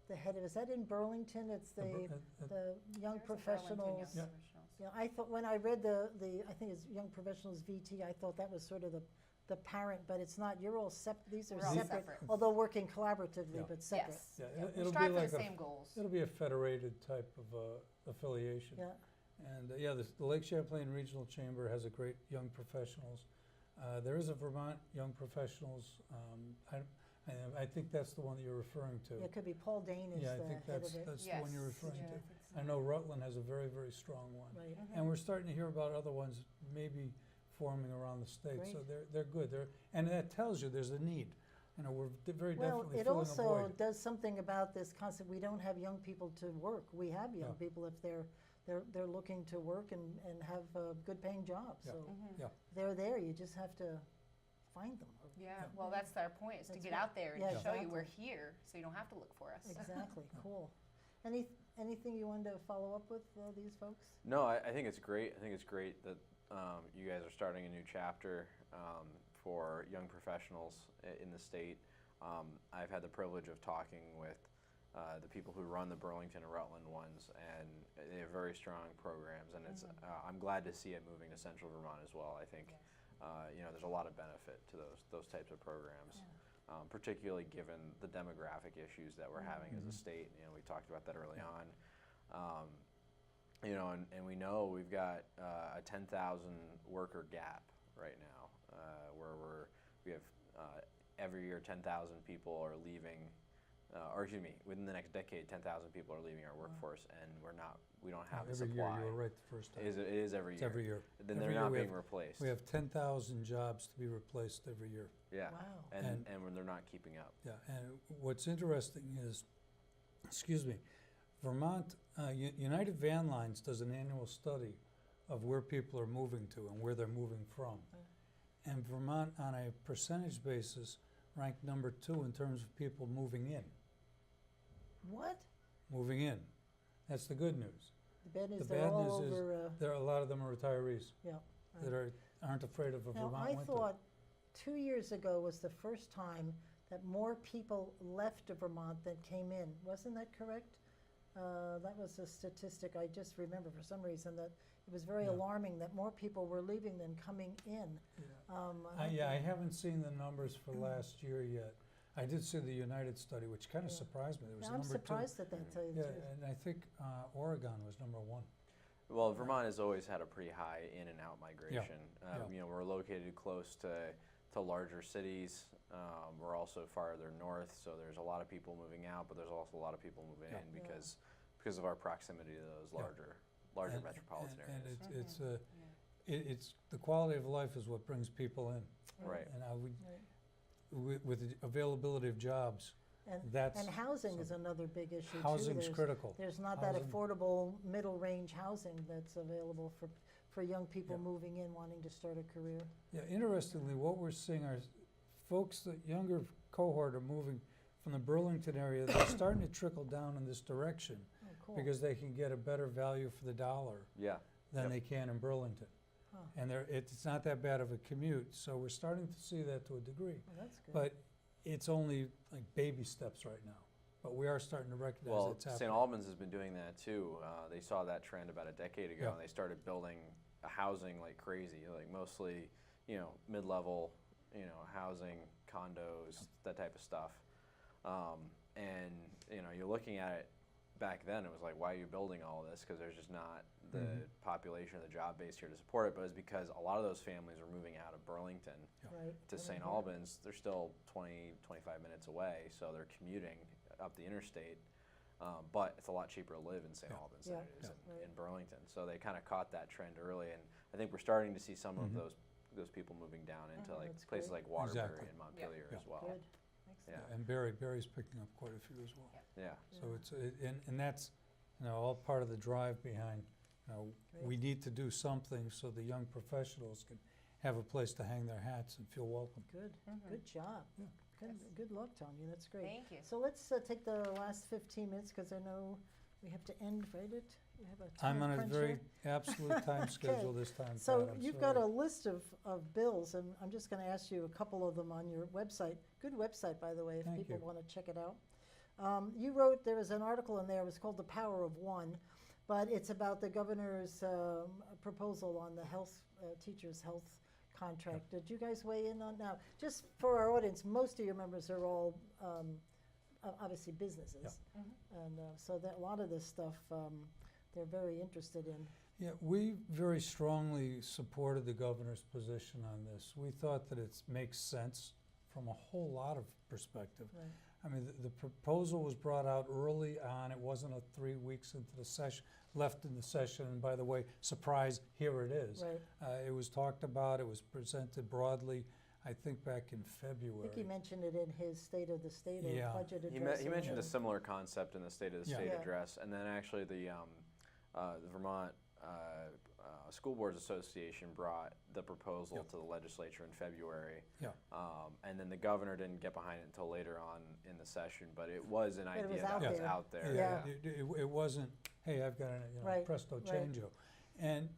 the head of, is that in Burlington? It's the young There's a Burlington Young professionals. Yeah. Professionals. Yeah, I thought, when I read the I think it's Young Professionals VT, I thought that was sort of the parent, but it's not. You're all these are We're all separate, separate. although working collaboratively, Yeah. but separate. Yes. Yeah, Yeah, it'll we be strive like for a the same goals. It'll be a federated type of affiliation. Yeah. And yeah, the Lake Champlain Regional Chamber has a great young professionals. There is a Vermont Young Professionals. I think that's the one that you're referring to. Yeah, it could be Paul Dane is Yeah, I the think head that's of it. the one you're Yes. referring Yeah. to. I know Rutland has a very, very strong one. Right. And we're starting to hear about other ones maybe forming around the state. So Great. they're good. And that tells you there's a need. We're very Well, definitely it filling a also void. does something about this concept. We don't have young people to work. We have young Yeah. people if they're they're looking to work and have good paying jobs. Yeah. So Yeah. they're there. You just have to find them. Yeah, well, that's our point, is to That's get right. out there and Yeah, show you we're exactly. here, so you don't have to look for us. Exactly. Cool. Anything you wanted to follow up with these folks? No, I think it's great. I think it's great that you guys are starting a new chapter for young professionals in the state. I've had the privilege of talking with the people who run the Burlington and Rutland ones, and they have very strong programs. And it's I'm glad to see it moving to Central Vermont as well. I think there's a lot of benefit to those types of programs. Particularly given the demographic issues that we're having as a state. We talked about that early on. And we know we've got a 10,000 worker gap right now, where we have every year 10,000 people are leaving, or excuse me, within the next decade, 10,000 people are leaving our workforce, and we don't have the Every supply. year, you were right the first time. It is every It's year. every year. Then Every they're year not we being have- replaced. We have 10,000 jobs to be replaced every year. Yeah. Wow. And when they're not keeping up. Yeah, and what's interesting is, excuse me, Vermont, United Van Lines does an annual study of where people are moving to and where they're moving from. And Vermont, on a percentage basis, ranked number 2 in terms of people moving in. What? Moving in. That's the good news. The bad news, The they're bad all news is over. There are a lot of them are retirees Yeah. that aren't afraid of a Now, Vermont I winter. thought 2 years ago was the first time that more people left of Vermont than came in. Wasn't that correct? That was a statistic I just remember for some reason, that it was very Yeah. alarming that more people were leaving than coming in. I haven't seen the numbers for last year yet. I did see the United study, which kind of Yeah. surprised me. It was I'm number 2. surprised at that, tell you the Yeah, truth. and I think Oregon was number 1. Well, Vermont has always had a pretty high in and out migration. Yeah. We're located close to larger cities. We're also farther north, so there's a lot of people moving out, but there's also a lot of people moving Yeah. in because of our proximity to those larger And- metropolitan and areas. it's the quality of life is what brings people in. Right. And I would, Right. with the availability of jobs, that's And housing is another big issue too. housing's There's- critical. There's not that Housing- affordable middle-range housing that's available for young people Yeah. moving in, wanting to start a career. Yeah, interestingly, what we're seeing are folks, the younger cohort are moving from the Burlington area. They're starting to trickle down in this direction Oh, cool. because they can get a better value for the dollar Yeah. than Yep. they can in Burlington. Huh. And it's not that bad of a commute, so we're starting to see that to a degree. Well, that's good. But it's only like baby steps right now. But we are starting to recognize Well, it's St. happening. Albans has been doing that too. They saw that trend about a decade ago, Yeah. and they started building a housing like crazy, like mostly, mid-level, housing, condos, that type of stuff. And you're looking at it back then, it was like, why are you building all this? Because there's just not the population or the job base here to support it. But it's because a lot of those families are moving out of Burlington Right. to St. Albans. They're still 20, 25 minutes away, so they're commuting up the interstate. But it's a lot cheaper to live in St. Yeah. Albans Yeah. than it is Right. in Burlington. So they kind of caught that trend early, and I think we're starting to see some of those people moving down into like That's places great. like Waterbury Exactly. and Montpelier Yeah. as well. Good. Yeah. Excellent. And Barry's picking up quite a few as well. Yeah. So and that's, all part of the drive behind, we need to do something so the young professionals can have a place to hang their hats and feel welcome. Good. Good job. Yeah. Good luck, Tonya. That's great. Thank you. So let's take the last 15 minutes because I know we have to end, right? You have a I'm time on a crunch very here? absolute time schedule this time, So Pat, I'm you've got a sorry. list of bills, and I'm just going to ask you a couple of them on your website. Good website, by the way, if Thank people you. want to check it out. You wrote, there was an article in there, it was called The Power of One, but it's about the governor's proposal on the teachers' health contract. Did you guys weigh in on now? Just for our audience, most of your members are all obviously businesses, and so that a lot of this stuff they're very interested in. Yeah, we very strongly supported the governor's position on this. We thought that it makes sense from a whole lot of perspective. Right. I mean, the proposal was brought out early on. It wasn't a 3 weeks into the session, left in the session, and by the way, surprise, here it is. Right. It was talked about, it was presented broadly, I think back in I February. think he mentioned it in his State of the State or Yeah. budget He address. mentioned a similar concept in the State of the Yeah. State Yeah. address, and then actually the the Vermont School Boards Association brought the proposal Yep. to the legislature in February. Yeah. And then the governor didn't get behind it until later on in the session, but it was an But it idea was out that was there. out there. Yeah. It wasn't, hey, I've got a Right, presto right. changeo. And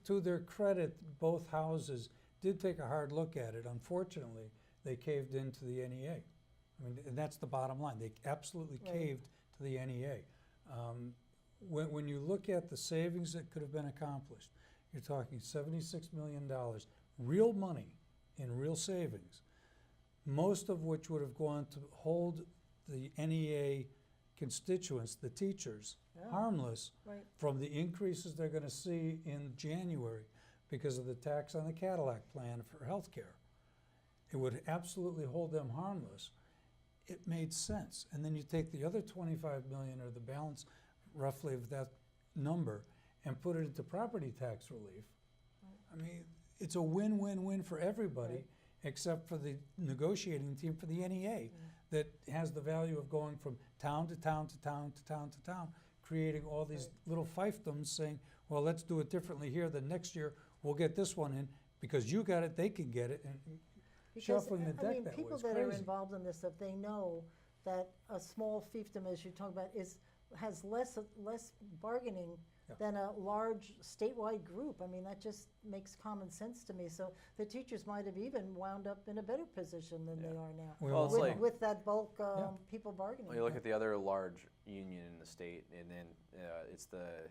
to their credit, both houses did take a hard look at it. Unfortunately, they caved into the NEA. I mean, and that's the bottom line. They absolutely Right. caved to the NEA. When you look at the savings that could have been accomplished, you're talking $76 million, real money in real savings, most of which would have gone to hold the NEA constituents, the teachers, Yeah. harmless Right. from the increases they're going to see in January because of the tax on the Cadillac plan for health care. It would absolutely hold them harmless. It made sense. And then you take the other 25 million, or the balance roughly of that number, and put it into property tax relief. I mean, it's a win-win-win for everybody, Right. except for the negotiating team for the NEA that has the value of going from town to town to town to town to town, creating all these little fiefdoms saying, well, let's do it differently here, then next year we'll get this one in, because you got it, they can get it, and Because, shuffling the I deck mean, that way people is that are crazy. involved in this, if they know that a small fiefdom, as you talk about, has less bargaining Yeah. than a large statewide group. I mean, that just makes common sense to me. So the teachers might have even wound up in a better position than they are now. Well, it's with, like- with that bulk people bargaining. Well, you look at the other large union in the state, and then it's the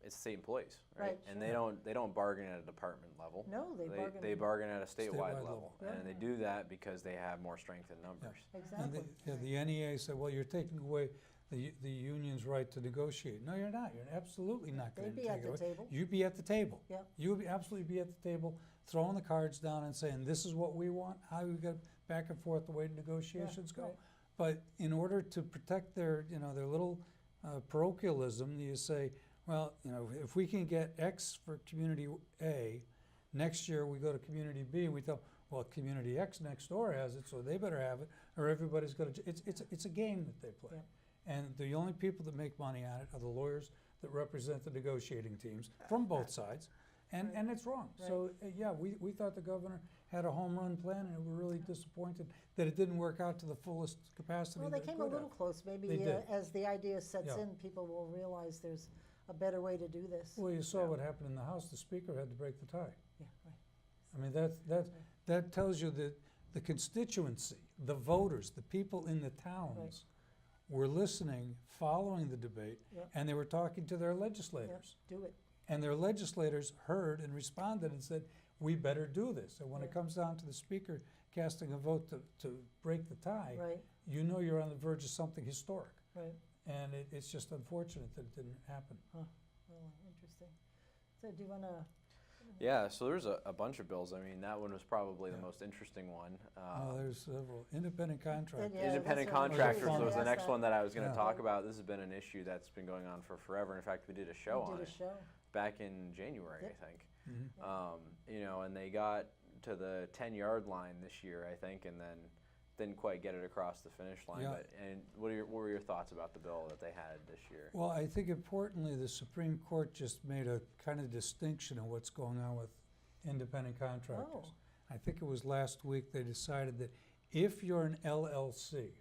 state employees, right? Right, And sure. they don't bargain at a department level. No, they bargain. They bargain at a statewide Statewide level, level. Yeah. and they do that because they have more strength in numbers. And Exactly. the NEA said, well, you're taking away the union's right to negotiate. No, you're not. You're absolutely not going to They'd take be it at away. the table. You'd be at the table. Yep. You would absolutely be at the table, throwing the cards down and saying, this is what we want, how we got back and forth the way negotiations go. right. But in order to protect their little parochialism, you say, well, if we can get X for community A, next year we go to community B, and we tell, well, community X next door has it, so they better have it, or everybody's going to. It's a game that they play. Yep. And the only people that make money on it are the lawyers that represent the negotiating teams from both sides, and it's wrong. Right. So yeah, we thought the governor had a home run plan, and we were really disappointed that it didn't work out to the fullest capacity. Well, they that it came a could little have. close. They Maybe did. as the idea sets Yeah. in, people will realize there's a better way to do this. Well, you saw Yeah. what happened in the House. The Speaker had to break the tie. Yeah, right. I mean, that tells you that the constituency, the voters, the people in the towns were listening, following the debate, Yep. and they were talking to their Yep, legislators. do it. And their legislators heard and responded and said, we better do this. And when it Yeah. comes down to the Speaker casting a vote to break the tie, Right, you know you're on the verge of something historic. right. And it's just unfortunate that it didn't happen. Well, interesting. So do you want to? Yeah, so there's a bunch of bills. I mean, that one was probably the Yeah. most interesting one. There's several independent contractors. Yeah, Independent that's what I was contractors gonna was the ask next that. one that I was going to Yeah. talk about. This has been an issue that's been going on for forever. In fact, we did a show We on did a it show. back in January, Yep. I think. Mhm. And they got to the 10-yard line this year, I think, and then didn't quite get it across the finish line. Yeah. And what were your thoughts about the bill that they had this year? Well, I think importantly, the Supreme Court just made a kind of distinction of what's going on with independent contractors. Oh. I think it was last week they decided that if you're an LLC,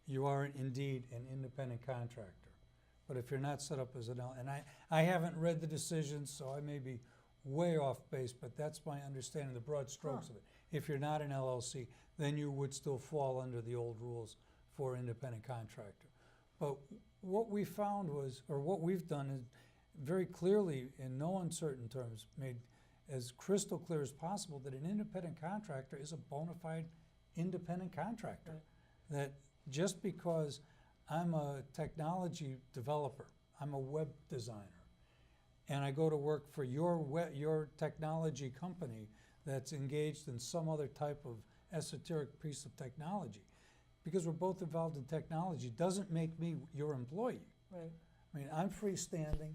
you are indeed an independent contractor. But if you're not set up as an and I haven't read the decision, so I may be way off base, but that's my understanding, the broad strokes of it. If you're not an LLC, then you would still fall under the old rules for independent contractor. But what we found was, or what we've done is very clearly, in no uncertain terms, made as crystal clear as possible that an independent contractor is a bona fide independent contractor. Right. That just because I'm a technology developer, I'm a web designer, and I go to work for your technology company that's engaged in some other type of esoteric piece of technology, because we're both involved in technology, doesn't make me your employee. Right. I mean, I'm freestanding.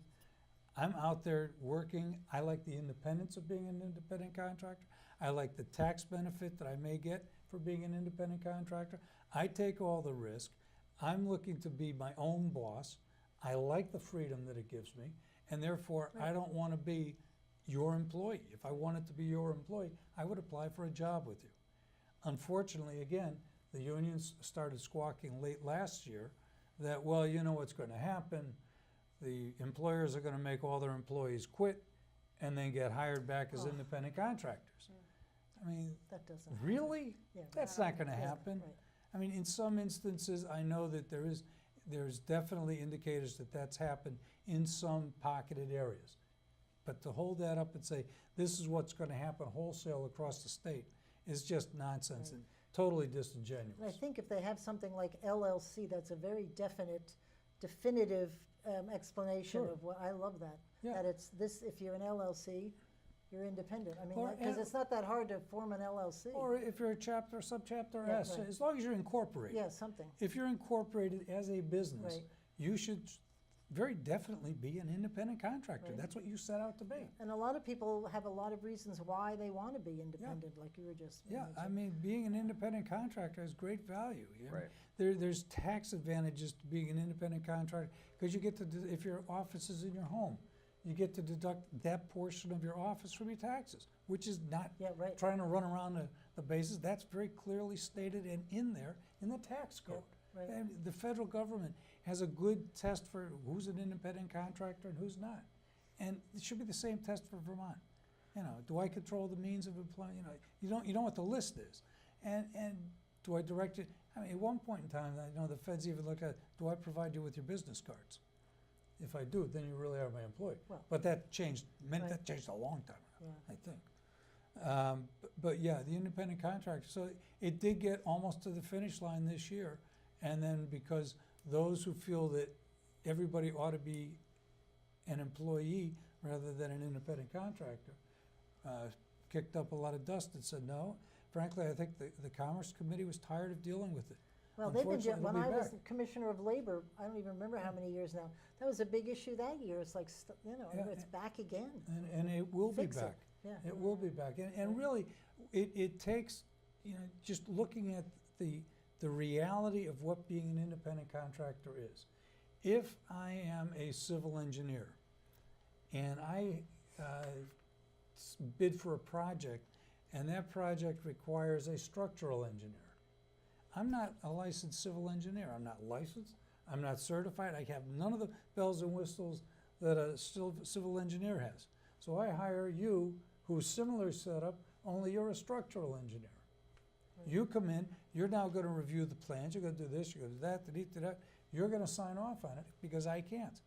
I'm out there working. I like the independence of being an independent contractor. I like the tax benefit that I may get for being an independent contractor. I take all the risk. I'm looking to be my own boss. I like the freedom that it gives me, and therefore I don't want to be your employee. If I wanted to be your employee, I would apply for a job with you. Unfortunately, again, the unions started squawking late last year that, well, you know what's going to happen. The employers are going to make all their employees quit and then get hired back as independent contractors. I mean, That doesn't happen. really? Yeah. That's not going to Yeah, happen. right. I mean, in some instances, I know that there's definitely indicators that that's happened in some pocketed areas. But to hold that up and say, this is what's going to happen wholesale across the state is just nonsense and totally disingenuous. And I think if they have something like LLC, that's a very definitive explanation Sure. of what, I love that. Yeah. That it's this, if you're an LLC, you're independent. I mean, Or- because and- it's not that hard to form an LLC. Or if you're a chapter or subchapter Yeah, S, right. as long as you're incorporated. Yeah, something. If you're incorporated as a business, Right. you should very definitely be an independent contractor. Right. That's what you set out to be. And a lot of people have a lot of reasons why they want to be independent, like you were just Yeah, I mentioning. mean, being an independent contractor has great value. You know? Right. There's tax advantages to being an independent contractor because you get to, if your office is in your home, you get to deduct that portion of your office from your taxes, which is not Yeah, right. trying to run around the bases. That's very clearly stated and in there in the tax code. right. And the federal government has a good test for who's an independent contractor and who's not. And it should be the same test for Vermont. You know, do I control the means of employment? You know what the list is. And do I direct it? I mean, at one point in time, I know the feds even looked at, do I provide you with your business cards? If I do, then you really are my employee. Well, But that changed, Right. that changed a long time ago, Yeah. I think. But yeah, the independent contractor, so it did get almost to the finish line this year. And then because those who feel that everybody ought to be an employee rather than an independent contractor, kicked up a lot of dust and said, no. Frankly, I think the Commerce Committee was tired of dealing with it. Well, they've been, Unfortunately, when it'll be I was back. Commissioner of Labor, I don't even remember how many years now, that was a big issue that year. It's like, Yeah, it's back again. And it will be Fix it. back. Yeah. It will be back. And really, it takes, just looking at the reality of what being an independent contractor is. If I am a civil engineer and I bid for a project and that project requires a structural engineer, I'm not a licensed civil engineer. I'm not licensed. I'm not certified. I have none of the bells and whistles that a civil engineer has. So I hire you, who's similar setup, only you're a structural engineer. You come in, you're now going to review the plans, you're going to do this, you're going to do that, da-dee, da-da. You're going to sign off on it because I can't.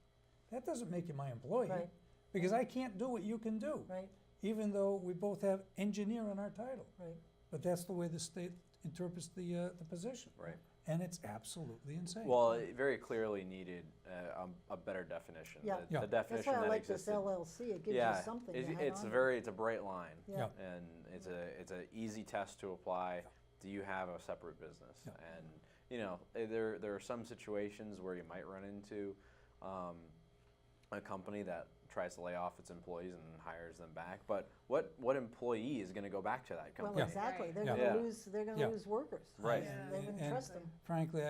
That doesn't make you my employee, Right. because I can't do what you can do, Right, even though we both have engineer in our title. right. But that's the way the state interprets the position. Right. And it's absolutely insane. Well, it very clearly needed a better definition. Yeah. The Yeah. That's definition why I that like this existed. LLC. It gives Yeah, you something to it's, hang it's on a to. very, it's a bright line, Yeah. and it's a easy test to apply. Do you have a separate business? Yeah. And there are some situations where you might run into a company that tries to lay off its employees and hires them back. But what employee is going to go back to that Well, company? exactly. They're Yeah. going to Yeah. lose. They're going to Yeah. lose workers. Right. And they wouldn't And trust them. frankly,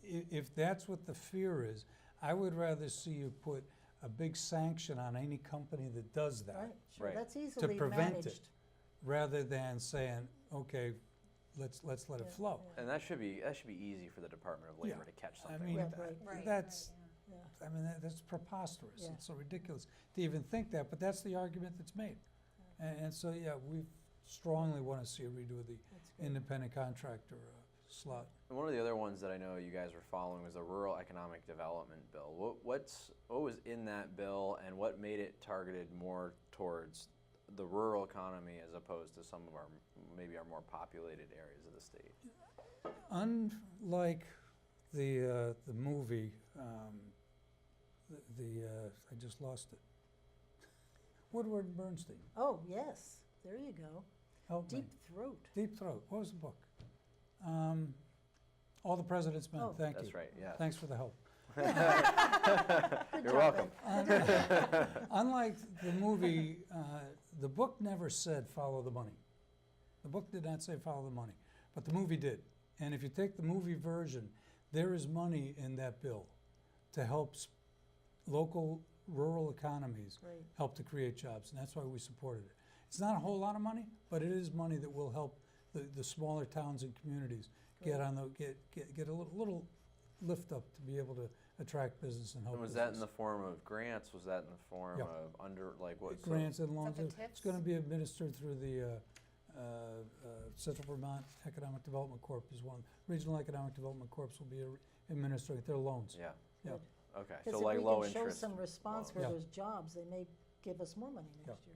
if that's what the fear is, I would rather see you put a big sanction on any company that does that, Right. Sure. Right. That's to easily prevent managed. it, rather than saying, okay, let's let it Yeah, flow. yeah. And that should be easy for the Department of Labor Yeah. to catch I something mean, like Yeah, that. right. Right, that's, Yeah. I mean, that's preposterous. Yeah. It's so ridiculous to even think that, but that's the argument that's made. And so, yeah, we strongly want to see a redo of the That's good. independent contractor slot. And one of the other ones that I know you guys were following was the Rural Economic Development Bill. What was in that bill, and what made it targeted more towards the rural economy as opposed to some of our more populated areas of the state? Unlike the movie, I just lost it. Woodward and Bernstein. Oh, yes. There you go. Help me. Deep Throat. Deep Throat. What was the book? All the President's Men. Oh. Thank you. That's right, yeah. Thanks for the help. Good You're job, welcome. Ed. Unlike the movie, the book never said follow the money. The book did not say follow the money, but the movie did. And if you take the movie version, there is money in that bill to help local rural economies Right. help to create jobs, and that's why we supported it. It's not a whole lot of money, but it is money that will help the smaller towns and communities get on the get a little lift up to be able to attract business and help. And was business. that in the form of grants? Was that in the form Yeah. of what? Grants and loans. the It's TIFs? going to be administered through the Central Vermont Economic Development Corp. is one. Regional Economic Development Corps will be administering their loans. Yeah. Yeah. Okay. Because So like if low we can show interest. some response where Yeah. there's jobs, they may give us more money next year,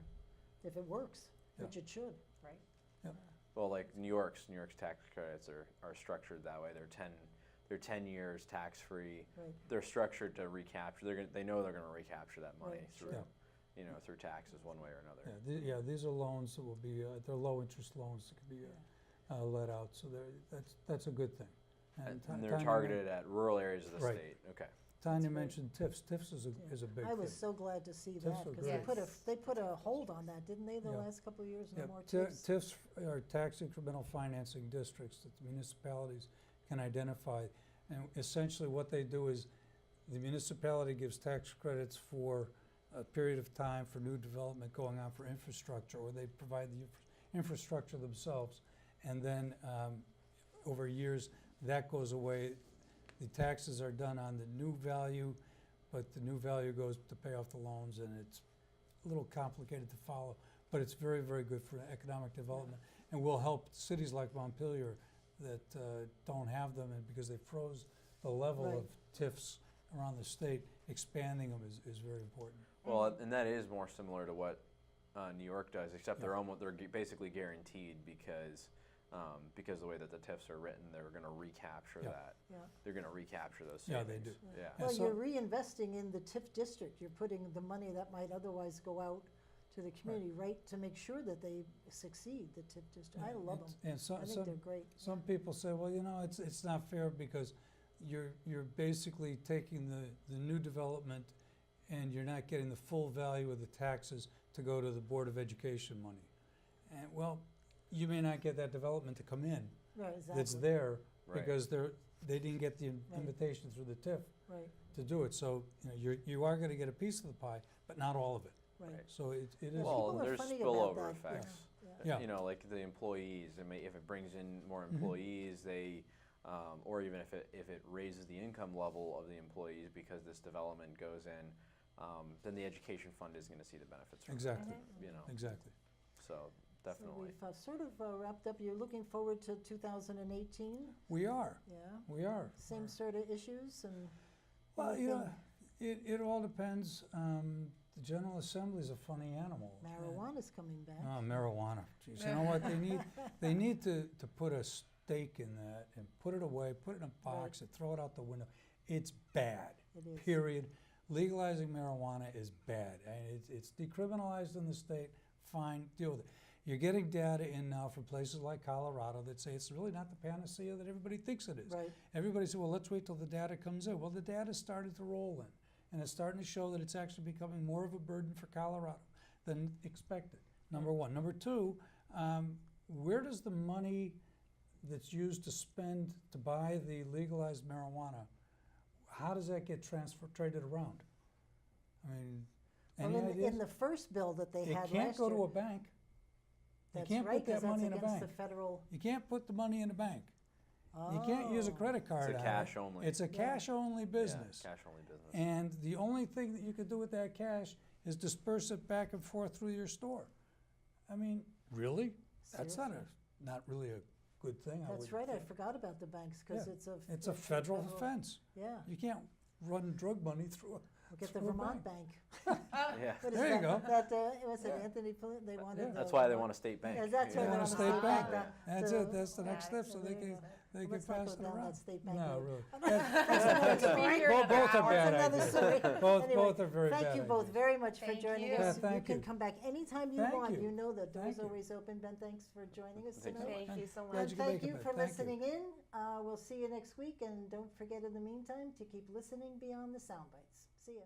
if it works, Yeah. which it should. Right. Well, like New York's tax credits are structured that way. They're 10 years tax free. Right. They're structured to recapture. They know they're going to recapture that money Right, through sure. through taxes one way or another. These are loans that will be they're low interest loans that can be let out. So that's a good thing. And Ta- they're Tanya targeted at rural areas of the Right. state. Okay. Tanya That's mentioned TIFs. TIFs is a big I was thing. so glad to see TIFs that, are because great. they put a hold on that, didn't they, the Yeah. last couple of years, no Yeah, more Ti- tips? TIFs are tax incremental financing districts that the municipalities can identify. And essentially what they do is the municipality gives tax credits for a period of time for new development going on for infrastructure, or they provide the infrastructure themselves. And then over years, that goes away. The taxes are done on the new value, but the new value goes to pay off the loans, and it's a little complicated to follow, but it's very, very good for economic development, and will help cities like Montpelier that don't have them, and because they froze the level Right. of TIFs around the state, expanding them is very important. Well, and that is more similar to what New York does, except Yeah. they're basically guaranteed because the way that the TIFs are written, they're going to recapture Yeah. that. Yeah. They're going to recapture those Yeah, savings. they do. Yeah. Yeah, Well, so- you're reinvesting in the TIF district, you're putting the money that might otherwise go out to the community, right, to make sure that they succeed, the TIF district. I love them. And I think they're some great. Some people say, well, it's not fair because you're basically taking the new development and you're not getting the full value of the taxes to go to the Board of Education money. And well, you may not get that development to come in Right, that's exactly, there Right. because they didn't get the invitation through the TIF right, to do it. So you are going to get a piece of the pie, but not all of it. right. Right. So it is. Well, Well, people and are there's funny about spillover that, effects. Yeah. Yeah. Like the employees, if it brings in more Mhm. employees, or even if it raises the income level of the employees because this development goes in, then the education fund is going to see the benefits from Exactly. it. Exactly. So definitely. So we've sort of wrapped up. You're looking forward to 2018, We are. yeah? We are. Same sort of issues and Well, anything- it all depends. The General Assembly is a funny animal. marijuana's coming back. Oh, marijuana. Jeez, you know what? They need to put a stake in that and put it away, put it in a box and throw it out the window. It's bad, It is. period. Legalizing marijuana is bad. And it's decriminalized in the state, fine, deal with it. You're getting data in now from places like Colorado that say it's really not the panacea that everybody thinks it is. Right, Everybody said, well, let's wait till the data comes in. Well, the data started to roll in, and it's starting to show that it's actually becoming more of a burden for Colorado than expected, number one. Number two, where does the money that's used to spend to buy the legalized marijuana, how does that get traded around? I mean, any well, ideas? in the first bill that they It had last can't go to year, a bank. You that's can't right, put that 'cause that's money in a against bank. the federal. You can't put the money in a bank. You can't use a Oh. credit card It's a on cash it. only. It's a cash-only business. Yeah, cash only business. And the only thing that you could do with that cash is disperse it back and forth through your store. I mean, really? That's Seriously. not really a good thing. I That's wouldn't right, I think. forgot about the banks, because Yeah, it's It's a federal offense. Yeah, You can't run drug money through we'll get the through a Vermont bank. Bank. Yeah. What is There you that? go. That, was it Yeah. Anthony Flint, they wanted Yeah. the. That's why they want a state bank. Yeah, that's why They they want a want state bank. bank. That's So- it. That's the next step, so there they you can go. they Let's can not pass go it down around. that state bank No, road. really. That's Could be here another Both are hour. bad another ideas. story. Both Anyway, are very bad Thank you both ideas. very much for Thank joining you. us. Yeah, thank You you. can come back anytime you Thank want. you. You know that door's Thank you. always open. Ben, thanks for joining us Thank you. tonight. Thank you so Glad much. you And could thank make you it, for Ben. Thank you. listening in. We'll see you next week, and don't forget in the meantime to keep listening beyond the sound bites. See ya.